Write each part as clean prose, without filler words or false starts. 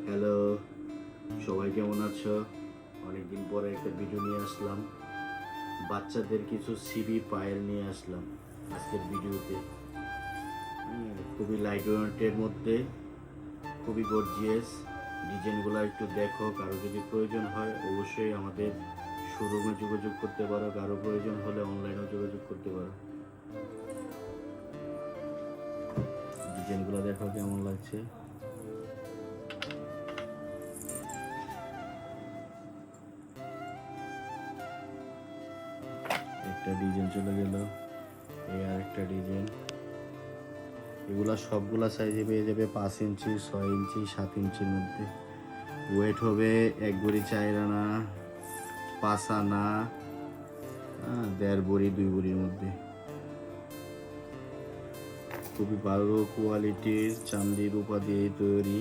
Hello, সবাই কেমন আছো? অনেকদিন পরে একটা ভিডিও নিয়ে আসলাম। বাচ্চাদের কিছু সিবি পায়েল নিয়ে আসলাম আজকের ভিডিওতে। খুবই লাইট ওয়েটের মধ্যে, খুবই গর্জিয়াস। ডিজাইনগুলো একটু দেখো, কারো যদি প্রয়োজন হয় অবশ্যই আমাদের শোরুমে যোগাযোগ করতে পারো, কারো প্রয়োজন হলে অনলাইনেও যোগাযোগ করতে পারো। ডিজাইনগুলো দেখো কেমন লাগছে। একটা ডিজাইন চলে গেল, এই আর একটা ডিজাইন। এগুলা সবগুলা সাইজে পেয়ে যাবে 5 ইঞ্চি, 6 ইঞ্চি, 7 ইঞ্চির মধ্যে। ওয়েট হবে 1 বড়ি 4 আনা, 5 আনা, 1.5 বড়ি 2 বড়ির মধ্যে। খুবই ভালো কোয়ালিটির চান্দি রূপা দিয়ে তৈরি।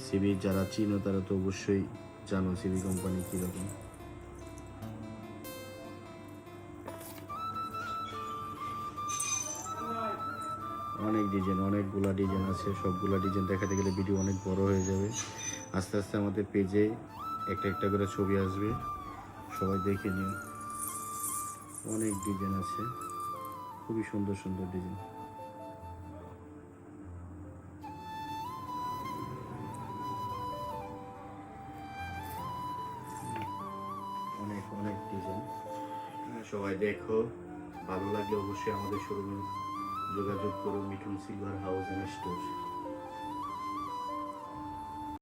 সিবি যারা চিনো তারা তো অবশ্যই জানো সিবি কোম্পানি কীরকম। অনেক ডিজাইন, অনেকগুলা ডিজাইন আছে। সবগুলা ডিজাইন দেখাতে গেলে ভিডিও অনেক বড় হয়ে যাবে। আস্তে আস্তে আমাদের পেজে একটা একটা করে ছবি আসবে, সবাই দেখে নিও। অনেক ডিজাইন আছে, খুবই সুন্দর সুন্দর ডিজাইন। অনেক অনেক ডিজাইন। সবাই দেখো, ভালো লাগলে অবশ্যই আমাদের শোরুমে যোগাযোগ করো। Mithun silver house and store.